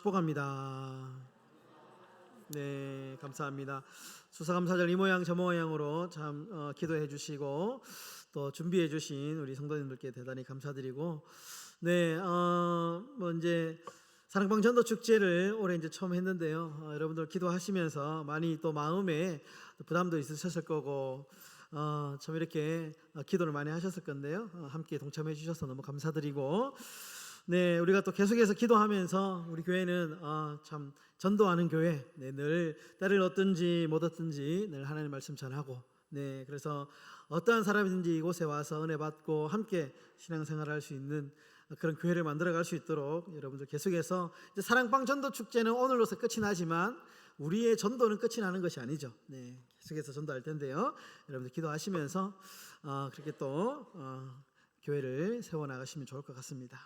축복합니다. 네, 감사합니다. 수사감사절 이 모양 저 모양으로 참 기도해 주시고 또 준비해 주신 우리 성도님들께 대단히 감사드리고, 네, 이제 사랑방 전도 축제를 올해 이제 처음 했는데요. 여러분들 기도하시면서 많이 또 마음에 부담도 있으셨을 거고, 참 이렇게 기도를 많이 하셨을 건데요. 함께 동참해 주셔서 너무 감사드리고, 네, 우리가 또 계속해서 기도하면서 우리 교회는 참 전도하는 교회, 네, 늘 때를 얻든지 못 얻든지 늘 하나님 말씀 전하고, 네, 그래서 어떠한 사람이든지 이곳에 와서 은혜 받고 함께 신앙생활을 할 수 있는 그런 교회를 만들어갈 수 있도록 여러분들 계속해서, 이제 사랑방 전도 축제는 오늘로서 끝이 나지만 우리의 전도는 끝이 나는 것이 아니죠. 네, 계속해서 전도할 텐데요. 여러분들 기도하시면서 그렇게 또 교회를 세워 나가시면 좋을 것 같습니다.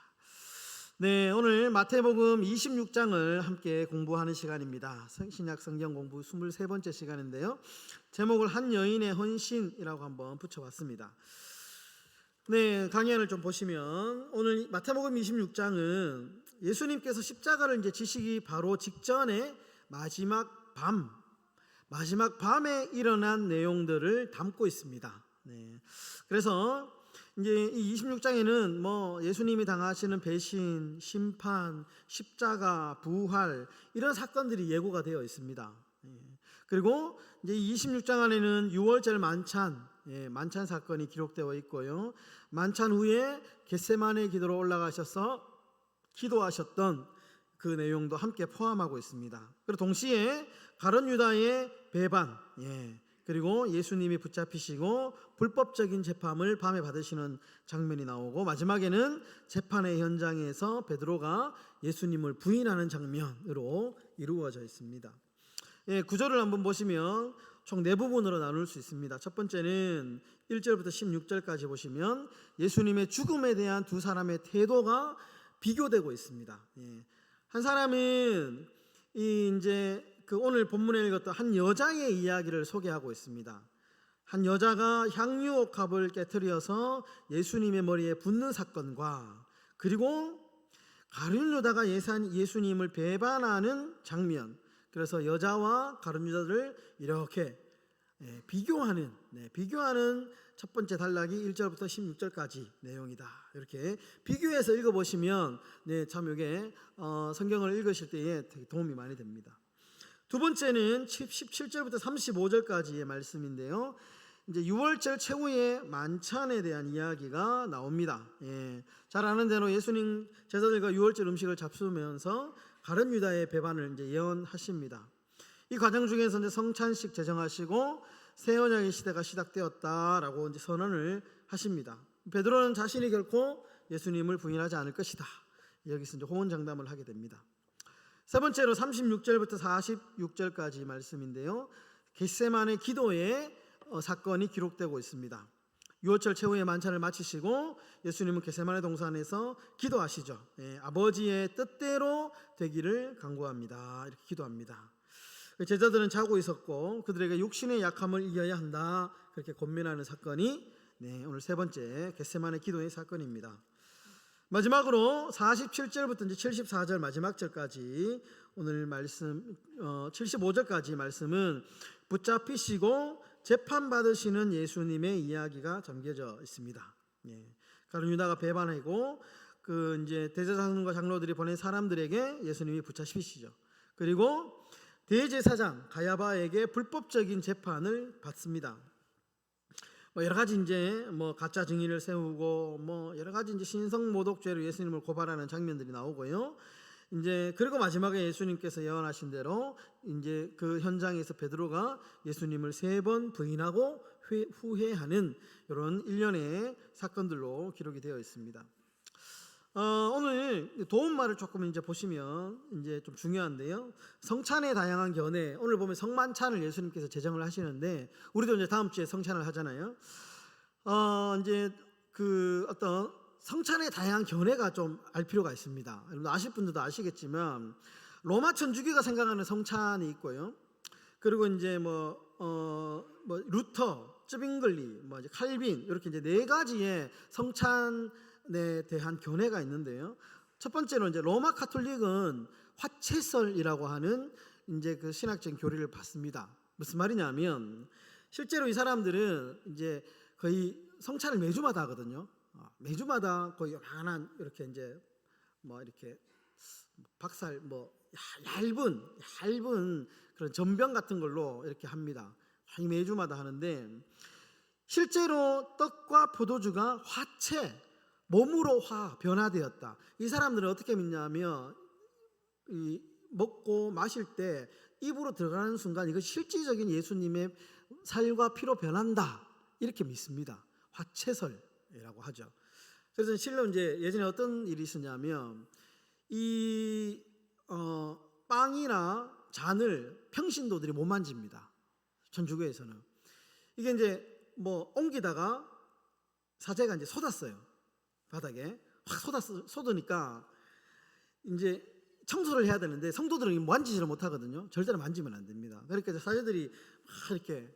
네, 오늘 마태복음 26장을 함께 공부하는 시간입니다. 신약 성경 공부 23번째 시간인데요. 제목을 한 여인의 헌신이라고 한번 붙여봤습니다. 네, 강연을 좀 보시면 오늘 마태복음 26장은 예수님께서 십자가를 이제 지시기 바로 직전에 마지막 밤에 일어난 내용들을 담고 있습니다. 네, 그래서 이제 이 26장에는 뭐 예수님이 당하시는 배신, 심판, 십자가, 부활 이런 사건들이 예고가 되어 있습니다. 그리고 이제 26장 안에는 유월절 만찬 사건이 기록되어 있고요. 만찬 후에 겟세마네 기도로 올라가셔서 기도하셨던 그 내용도 함께 포함하고 있습니다. 그리고 동시에 가룟 유다의 배반, 그리고 예수님이 붙잡히시고 불법적인 재판을 밤에 받으시는 장면이 나오고, 마지막에는 재판의 현장에서 베드로가 예수님을 부인하는 장면으로 이루어져 있습니다. 구절을 한번 보시면 총 4부분으로 나눌 수 있습니다. 첫 번째는 1절부터 16절까지 보시면 예수님의 죽음에 대한 두 사람의 태도가 비교되고 있습니다. 한 사람은 이제 오늘 본문에 읽었던 한 여자의 이야기를 소개하고 있습니다. 한 여자가 향유옥합을 깨트려서 예수님의 머리에 붓는 사건과, 그리고 가룟 유다가 예수님을 배반하는 장면, 그래서 여자와 가룟 유다를 이렇게 비교하는 첫 번째 단락이 1절부터 16절까지 내용이다. 이렇게 비교해서 읽어보시면 참 이게 성경을 읽으실 때에 되게 도움이 많이 됩니다. 두 번째는 17절부터 35절까지의 말씀인데요. 이제 유월절 최후의 만찬에 대한 이야기가 나옵니다. 잘 아는 대로 예수님 제자들과 유월절 음식을 잡수면서 가룟 유다의 배반을 이제 예언하십니다. 이 과정 중에서 이제 성찬식 제정하시고 새 언약의 시대가 시작되었다라고 이제 선언을 하십니다. 베드로는 자신이 결코 예수님을 부인하지 않을 것이다. 여기서 이제 호언장담을 하게 됩니다. 세 번째로 36절부터 46절까지 말씀인데요. 겟세마네 기도의 사건이 기록되고 있습니다. 유월절 최후의 만찬을 마치시고 예수님은 겟세마네 동산에서 기도하시죠. 아버지의 뜻대로 되기를 간구합니다. 이렇게 기도합니다. 제자들은 자고 있었고 그들에게 육신의 약함을 이겨야 한다, 그렇게 권면하는 사건이 오늘 세 번째 겟세마네 기도의 사건입니다. 마지막으로 47절부터 이제 74절 마지막 절까지 오늘 말씀 75절까지 말씀은 붙잡히시고 재판받으시는 예수님의 이야기가 담겨져 있습니다. 가룟 유다가 배반하고 그 이제 대제사장과 장로들이 보낸 사람들에게 예수님이 붙잡히시죠. 그리고 대제사장 가야바에게 불법적인 재판을 받습니다. 여러 가지 이제 가짜 증인을 세우고 여러 가지 이제 신성모독죄로 예수님을 고발하는 장면들이 나오고요. 이제 그리고 마지막에 예수님께서 예언하신 대로 이제 그 현장에서 베드로가 예수님을 3번 부인하고 후회하는 이런 일련의 사건들로 기록이 되어 있습니다. 오늘 도움말을 조금 이제 보시면 이제 좀 중요한데요. 성찬의 다양한 견해, 오늘 보면 성만찬을 예수님께서 제정을 하시는데 우리도 이제 다음 주에 성찬을 하잖아요. 이제 그 어떤 성찬의 다양한 견해가 좀 알 필요가 있습니다. 여러분 아실 분들도 아시겠지만 로마 천주교가 생각하는 성찬이 있고요. 그리고 이제 루터, 쯔빙글리, 이제 칼빈 이렇게 이제 4가지의 성찬에 대한 견해가 있는데요. 첫 번째로 이제 로마 카톨릭은 화채설이라고 하는 이제 그 신학적인 교리를 받습니다. 무슨 말이냐면 실제로 이 사람들은 이제 거의 성찬을 매주마다 하거든요. 매주마다 거의 요만한 이렇게 이제 뭐 이렇게 박살 뭐 얇은 그런 전병 같은 걸로 이렇게 합니다. 거의 매주마다 하는데 실제로 떡과 포도주가 화채, 몸으로 변화되었다. 이 사람들은 어떻게 믿냐면 이 먹고 마실 때 입으로 들어가는 순간 이거 실질적인 예수님의 살과 피로 변한다 이렇게 믿습니다. 화채설이라고 하죠. 그래서 실로 이제 예전에 어떤 일이 있었냐면 이 빵이나 잔을 평신도들이 못 만집니다. 천주교에서는 이게 이제 뭐 옮기다가 사제가 이제 쏟았어요. 바닥에 확 쏟으니까 이제 청소를 해야 되는데 성도들은 만지지를 못하거든요. 절대로 만지면 안 됩니다. 그러니까 사제들이 막 이렇게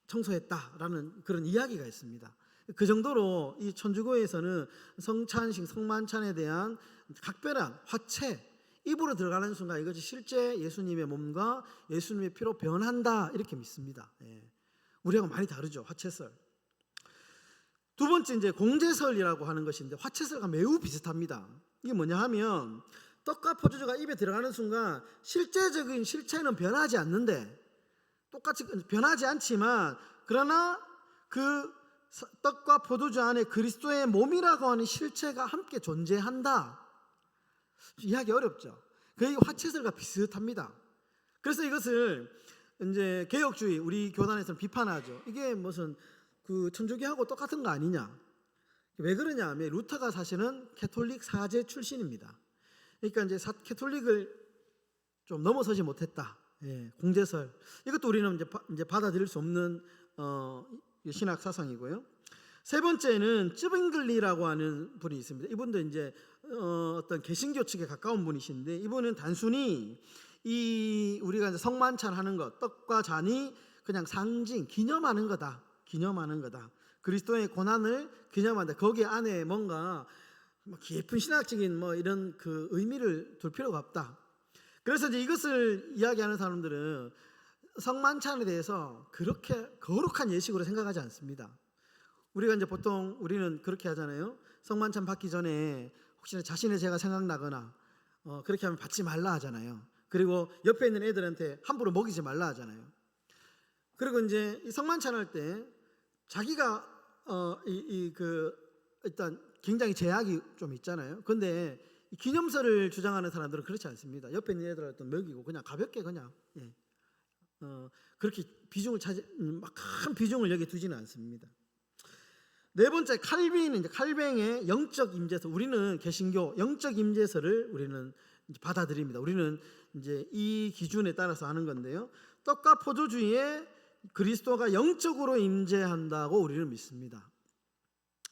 청소했다라는 그런 이야기가 있습니다. 그 정도로 이 천주교에서는 성찬식, 성만찬에 대한 각별한 화채, 입으로 들어가는 순간 이것이 실제 예수님의 몸과 예수님의 피로 변한다 이렇게 믿습니다. 우리하고 많이 다르죠. 화채설. 두 번째 이제 공제설이라고 하는 것인데 화채설과 매우 비슷합니다. 이게 뭐냐 하면 떡과 포도주가 입에 들어가는 순간 실제적인 실체는 변하지 않는데 똑같이 변하지 않지만 그러나 그 떡과 포도주 안에 그리스도의 몸이라고 하는 실체가 함께 존재한다. 이해하기 어렵죠. 거의 화채설과 비슷합니다. 그래서 이것을 이제 개혁주의 우리 교단에서는 비판하죠. 이게 무슨 그 천주교하고 똑같은 거 아니냐? 왜 그러냐 하면 루터가 사실은 캐톨릭 사제 출신입니다. 그러니까 이제 캐톨릭을 좀 넘어서지 못했다. 공제설 이것도 우리는 이제 받아들일 수 없는 신학 사상이고요. 세 번째는 쯔빙글리라고 하는 분이 있습니다. 이분도 이제 어떤 개신교 측에 가까운 분이신데 이분은 단순히 이 우리가 이제 성만찬 하는 것, 떡과 잔이 그냥 상징, 기념하는 거다. 그리스도의 고난을 기념한다. 거기 안에 뭔가 깊은 신학적인 뭐 이런 그 의미를 둘 필요가 없다. 그래서 이제 이것을 이야기하는 사람들은 성만찬에 대해서 그렇게 거룩한 예식으로 생각하지 않습니다. 우리가 이제 보통 우리는 그렇게 하잖아요. 성만찬 받기 전에 혹시나 자신의 죄가 생각나거나 그렇게 하면 받지 말라 하잖아요. 그리고 옆에 있는 애들한테 함부로 먹이지 말라 하잖아요. 그리고 이제 이 성만찬 할 때 자기가 일단 굉장히 제약이 좀 있잖아요. 근데 기념설을 주장하는 사람들은 그렇지 않습니다. 옆에 있는 애들한테 먹이고 그냥 가볍게 그냥 그렇게 큰 비중을 여기 두지는 않습니다. 네 번째 칼빈은 이제 칼뱅의 영적 임재설. 우리는 개신교 영적 임재설을 우리는 이제 받아들입니다. 우리는 이제 이 기준에 따라서 하는 건데요. 떡과 포도주에 그리스도가 영적으로 임재한다고 우리는 믿습니다.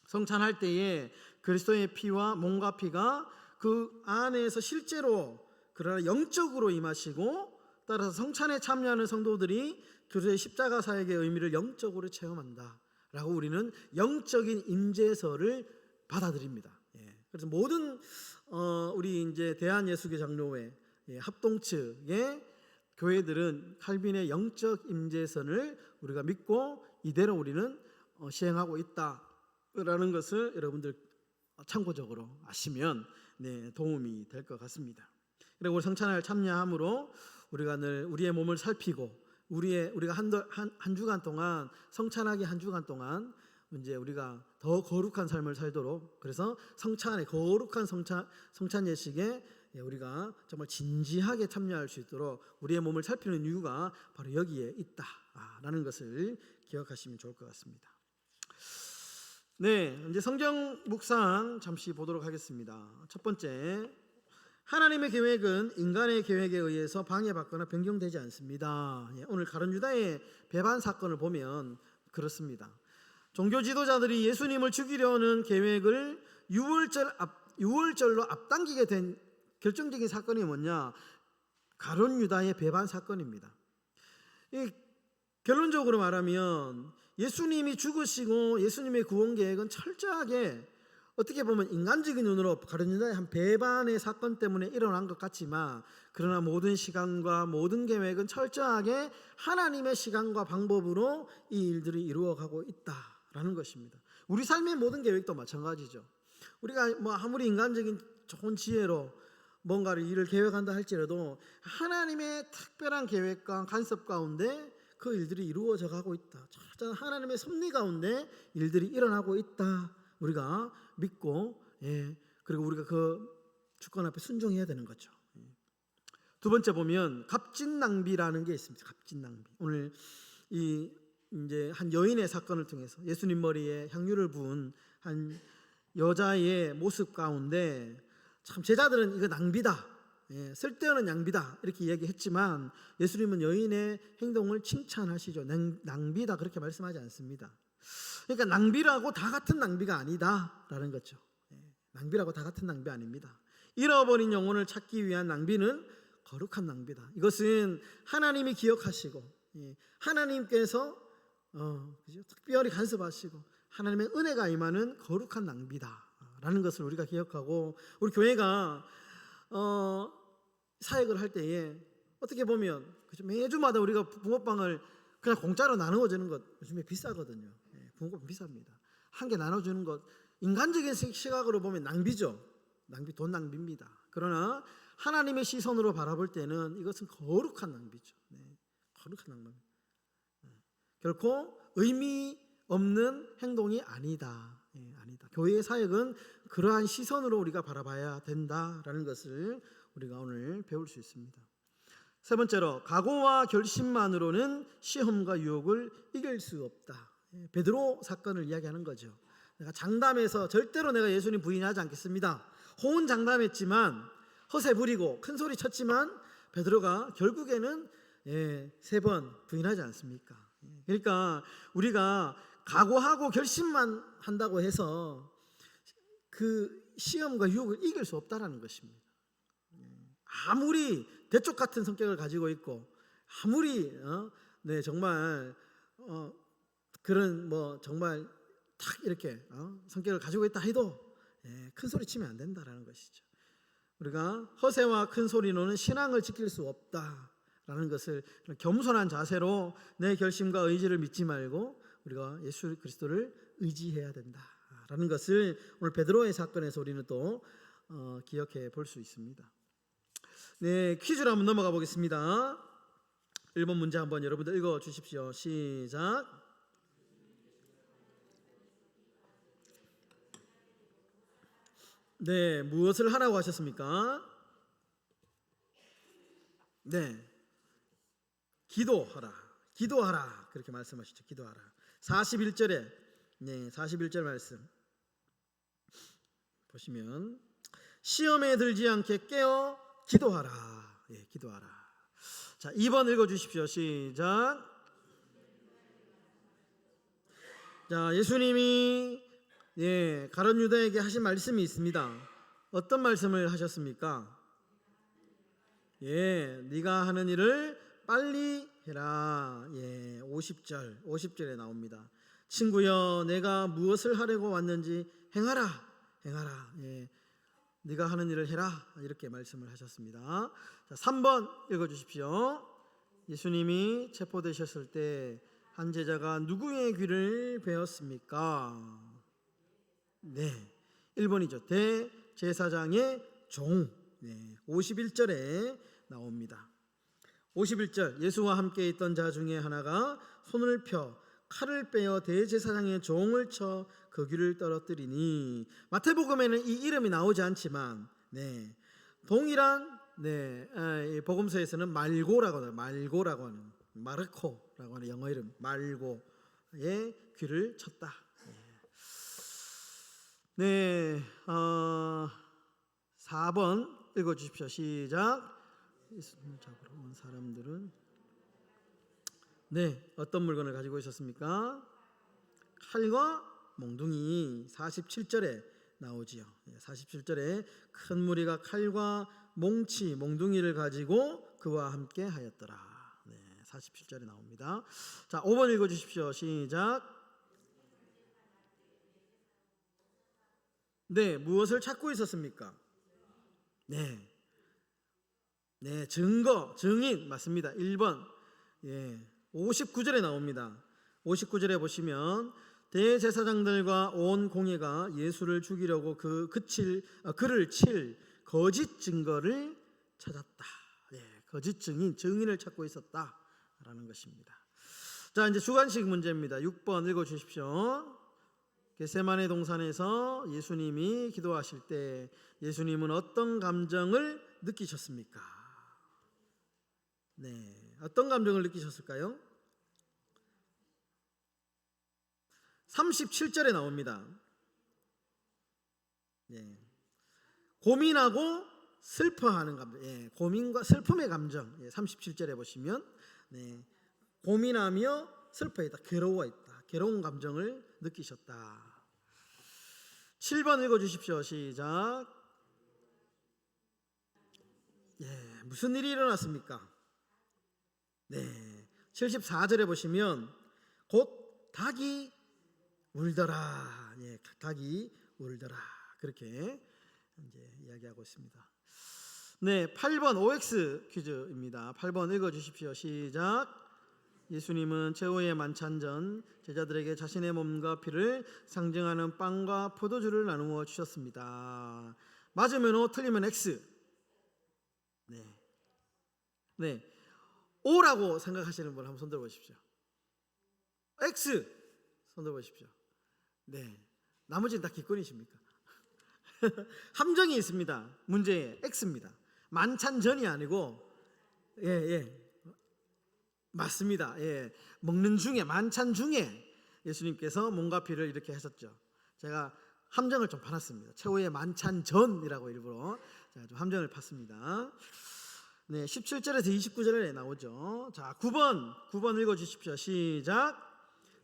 성찬할 때에 그리스도의 피와 몸과 피가 그 안에서 실제로 그러나 영적으로 임하시고 따라서 성찬에 참여하는 성도들이 그리스도의 십자가 사역의 의미를 영적으로 체험한다 라고 우리는 영적인 임재설을 받아들입니다. 그래서 모든 우리 이제 대한예수교 장로회 합동측의 교회들은 칼빈의 영적 임재선을 우리가 믿고 이대로 우리는 시행하고 있다라는 것을 여러분들 참고적으로 아시면 도움이 될 것 같습니다. 그리고 우리 성찬을 참여함으로 우리가 늘 우리의 몸을 살피고 우리가 한 주간 동안 성찬하기 한 주간 동안 이제 우리가 더 거룩한 삶을 살도록 그래서 성찬의 거룩한 성찬 예식에 우리가 정말 진지하게 참여할 수 있도록 우리의 몸을 살피는 이유가 바로 여기에 있다라는 것을 기억하시면 좋을 것 같습니다. 이제 성경 묵상 잠시 보도록 하겠습니다. 첫 번째, 하나님의 계획은 인간의 계획에 의해서 방해받거나 변경되지 않습니다. 오늘 가룟 유다의 배반 사건을 보면 그렇습니다. 종교 지도자들이 예수님을 죽이려는 계획을 유월절로 앞당기게 된 결정적인 사건이 뭐냐? 가룟 유다의 배반 사건입니다. 결론적으로 말하면 예수님이 죽으시고 예수님의 구원 계획은 철저하게 어떻게 보면 인간적인 눈으로 가룟 유다의 한 배반의 사건 때문에 일어난 것 같지만, 그러나 모든 시간과 모든 계획은 철저하게 하나님의 시간과 방법으로 이 일들이 이루어가고 있다라는 것입니다. 우리 삶의 모든 계획도 마찬가지죠. 우리가 뭐 아무리 인간적인 좋은 지혜로 뭔가를 일을 계획한다 할지라도 하나님의 특별한 계획과 간섭 가운데 그 일들이 이루어져 가고 있다. 철저한 하나님의 섭리 가운데 일들이 일어나고 있다. 우리가 믿고, 그리고 우리가 그 주권 앞에 순종해야 되는 거죠. 두 번째 보면 갑진 낭비라는 게 있습니다. 갑진 낭비. 오늘 이제 한 여인의 사건을 통해서 예수님 머리에 향유를 부은 한 여자의 모습 가운데 참 제자들은 이거 낭비다, 쓸데없는 낭비다 이렇게 이야기했지만 예수님은 여인의 행동을 칭찬하시죠. 낭비다 그렇게 말씀하지 않습니다. 그러니까 낭비라고 다 같은 낭비가 아니다라는 거죠. 낭비라고 다 같은 낭비 아닙니다. 잃어버린 영혼을 찾기 위한 낭비는 거룩한 낭비다. 이것은 하나님이 기억하시고 하나님께서 특별히 간섭하시고 하나님의 은혜가 임하는 거룩한 낭비다라는 것을 우리가 기억하고, 우리 교회가 사역을 할 때에 어떻게 보면 매주마다 우리가 붕어빵을 그냥 공짜로 나누어 주는 것 요즘에 비싸거든요. 붕어빵 비쌉니다. 한 개 나눠주는 것 인간적인 시각으로 보면 낭비죠. 돈 낭비입니다. 그러나 하나님의 시선으로 바라볼 때는 이것은 거룩한 낭비죠. 거룩한 낭비. 결코 의미 없는 행동이 아니다. 아니다. 교회의 사역은 그러한 시선으로 우리가 바라봐야 된다라는 것을 우리가 오늘 배울 수 있습니다. 세 번째로, 각오와 결심만으로는 시험과 유혹을 이길 수 없다. 베드로 사건을 이야기하는 거죠. 내가 장담해서 절대로 내가 예수님 부인하지 않겠습니다. 호언장담했지만 허세 부리고 큰 소리 쳤지만 베드로가 결국에는 3번 부인하지 않습니까? 그러니까 우리가 각오하고 결심만 한다고 해서 그 시험과 유혹을 이길 수 없다라는 것입니다. 아무리 대쪽 같은 성격을 가지고 있고 아무리 정말 그런 정말 탁 이렇게 성격을 가지고 있다 해도 큰 소리 치면 안 된다라는 것이죠. 우리가 허세와 큰 소리로는 신앙을 지킬 수 없다라는 것을 겸손한 자세로 내 결심과 의지를 믿지 말고 우리가 예수 그리스도를 의지해야 된다라는 것을 오늘 베드로의 사건에서 우리는 또 기억해 볼 수 있습니다. 퀴즈로 한번 넘어가 보겠습니다. 1번 문제 한번 여러분들 읽어 주십시오. 시작. 무엇을 하라고 하셨습니까? 기도하라 그렇게 말씀하시죠. 기도하라. 41절에 41절 말씀 보시면 시험에 들지 않게 깨어 기도하라. 기도하라. 자, 2번 읽어 주십시오. 시작. 자, 예수님이 가룟 유다에게 하신 말씀이 있습니다. 어떤 말씀을 하셨습니까? 네가 하는 일을 빨리 해라. 50절에 나옵니다. 친구여, 내가 무엇을 하려고 왔는지 행하라. 네가 하는 일을 해라. 이렇게 말씀을 하셨습니다. 자, 3번 읽어 주십시오. 예수님이 체포되셨을 때 한 제자가 누구의 귀를 베었습니까? 1번이죠. 대제사장의 종. 51절에 나옵니다. 51절, 예수와 함께 있던 자 중에 하나가 손을 펴 칼을 빼어 대제사장의 종을 쳐 그 귀를 떨어뜨리니, 마태복음에는 이 이름이 나오지 않지만 동일한 복음서에서는 말고라고 하는 마르코라고 하는 영어 이름 말고의 귀를 쳤다. 4번 읽어 주십시오. 시작. 예수님을 잡으러 온 사람들은 어떤 물건을 가지고 있었습니까? 칼과 몽둥이. 47절에 나오지요. 47절에 큰 무리가 칼과 몽둥이를 가지고 그와 함께 하였더라. 47절에 나옵니다. 자, 5번 읽어 주십시오. 시작. 네, 무엇을 찾고 있었습니까? 네, 네, 증거, 증인 맞습니다. 1번. 예, 59절에 나옵니다. 59절에 보시면 대제사장들과 온 공회가 예수를 죽이려고 그를 칠 거짓 증거를 찾았다. 예, 거짓 증인을 찾고 있었다라는 것입니다. 자, 이제 주관식 문제입니다. 6번 읽어 주십시오. 겟세마네 동산에서 예수님이 기도하실 때 예수님은 어떤 감정을 느끼셨습니까? 네, 어떤 감정을 느끼셨을까요? 37절에 나옵니다. 예, 고민하고 슬퍼하는 감정, 예, 고민과 슬픔의 감정. 예, 37절에 보시면 네, 고민하며 슬퍼했다, 괴로워했다, 괴로운 감정을 느끼셨다. 7번 읽어주십시오. 시작. 예, 무슨 일이 일어났습니까? 네, 74절에 보시면 곧 닭이 울더라. 예, 닭이 울더라. 그렇게 이제 이야기하고 있습니다. 네, 8번 OX 퀴즈입니다. 8번 읽어주십시오. 시작. 예수님은 최후의 만찬 전 제자들에게 자신의 몸과 피를 상징하는 빵과 포도주를 나누어 주셨습니다. 맞으면 O, 틀리면 X. 네, 네, O라고 생각하시는 분 한번 손들어 보십시오. X 손들어 보십시오. 네, 나머지는 다 기권이십니까? 함정이 있습니다. 문제에 X입니다. 만찬 전이 아니고 맞습니다. 예, 먹는 중에, 만찬 중에 예수님께서 몸과 피를 이렇게 하셨죠. 제가 함정을 좀 파놨습니다. 최후의 만찬 전이라고 일부러 제가 좀 함정을 팠습니다. 네, 17절에서 29절에 나오죠. 자, 9번 읽어주십시오. 시작.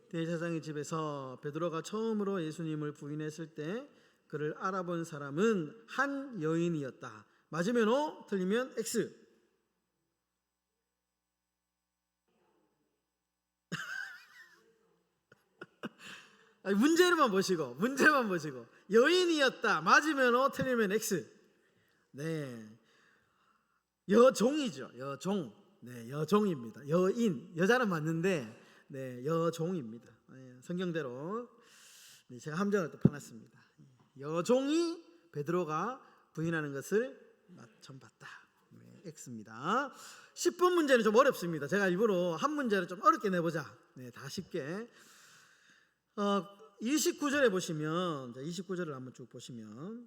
대제사장의 집에서 베드로가 처음으로 예수님을 부인했을 때 그를 알아본 사람은 한 여인이었다. 맞으면 O, 틀리면 X. 문제만 보시고 여인이었다. 맞으면 O, 틀리면 X. 네, 여종이죠. 여종. 네, 여종입니다. 여인, 여자는 맞는데 네, 여종입니다. 네, 성경대로 네, 제가 함정을 또 파놨습니다. 여종이 베드로가 부인하는 것을 처음 봤다. 네, X입니다. 10번 문제는 좀 어렵습니다. 제가 일부러 한 문제를 좀 어렵게 내보자. 네, 다 쉽게. 29절에 보시면, 29절을 한번 쭉 보시면,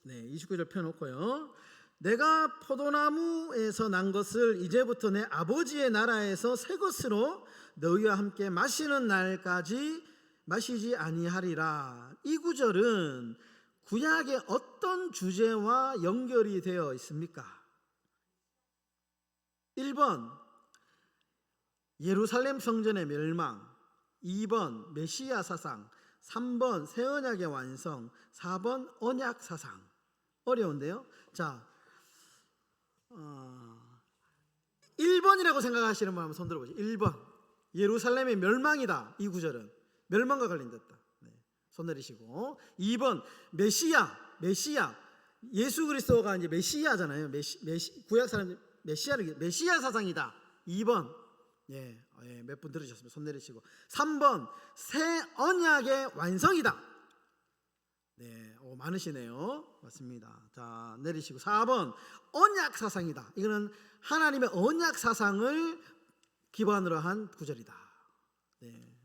네, 29절 펴놓고요. 내가 포도나무에서 난 것을 이제부터 내 아버지의 나라에서 새 것으로 너희와 함께 마시는 날까지 마시지 아니하리라. 이 구절은 구약의 어떤 주제와 연결이 되어 있습니까? 1번 예루살렘 성전의 멸망, 2번 메시아 사상, 3번 새 언약의 완성, 4번 언약 사상. 어려운데요. 자, 1번이라고 생각하시는 분 한번 손 들어보세요. 1번 예루살렘의 멸망이다. 이 구절은 멸망과 관련됐다. 네, 손 내리시고. 2번 메시아 예수 그리스도가 이제 메시아잖아요. 구약 사람 메시아 사상이다. 2번 몇 분 들으셨습니다. 손 내리시고. 3번 새 언약의 완성이다. 네, 많으시네요. 맞습니다. 자, 내리시고. 4번 언약 사상이다. 이거는 하나님의 언약 사상을 기반으로 한 구절이다. 네,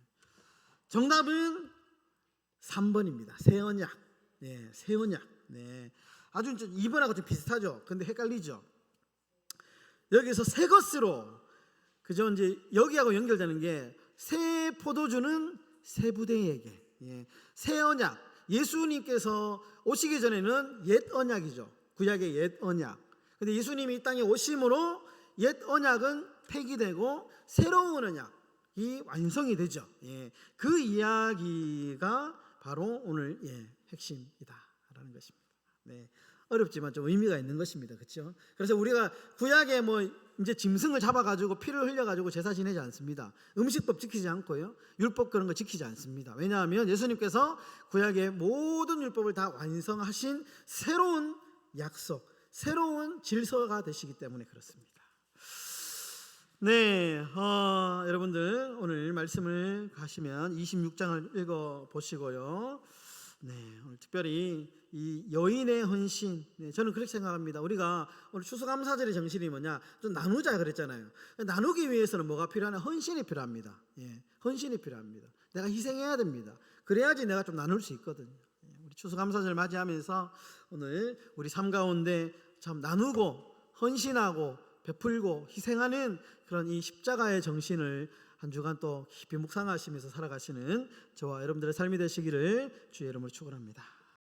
정답은 3번입니다. 새 언약. 네, 새 언약. 네, 아주 2번하고 좀 비슷하죠. 근데 헷갈리죠. 여기서 새 것으로, 그죠? 이제 여기하고 연결되는 게 새 포도주는 새 부대에게, 새 언약. 예수님께서 오시기 전에는 옛 언약이죠. 구약의 옛 언약. 근데 예수님이 이 땅에 오심으로 옛 언약은 폐기되고 새로운 언약이 완성이 되죠. 그 이야기가 바로 오늘 핵심이다라는 것입니다. 네, 어렵지만 좀 의미가 있는 것입니다. 그렇죠? 그래서 우리가 구약에 뭐 이제 짐승을 잡아가지고 피를 흘려가지고 제사 지내지 않습니다. 음식법 지키지 않고요, 율법 그런 거 지키지 않습니다. 왜냐하면 예수님께서 구약의 모든 율법을 다 완성하신 새로운 약속, 새로운 질서가 되시기 때문에 그렇습니다. 네, 여러분들 오늘 말씀을 가시면 26장을 읽어 보시고요. 네, 오늘 특별히 이 여인의 헌신, 네, 저는 그렇게 생각합니다. 우리가 오늘 추수감사절의 정신이 뭐냐, 좀 나누자 그랬잖아요. 나누기 위해서는 뭐가 필요하냐? 헌신이 필요합니다. 예, 헌신이 필요합니다. 내가 희생해야 됩니다. 그래야지 내가 좀 나눌 수 있거든요. 우리 추수감사절 맞이하면서 오늘 우리 삶 가운데 참 나누고 헌신하고 베풀고 희생하는 그런 이 십자가의 정신을 한 주간 또 깊이 묵상하시면서 살아가시는 저와 여러분들의 삶이 되시기를 주의 이름으로 축원합니다.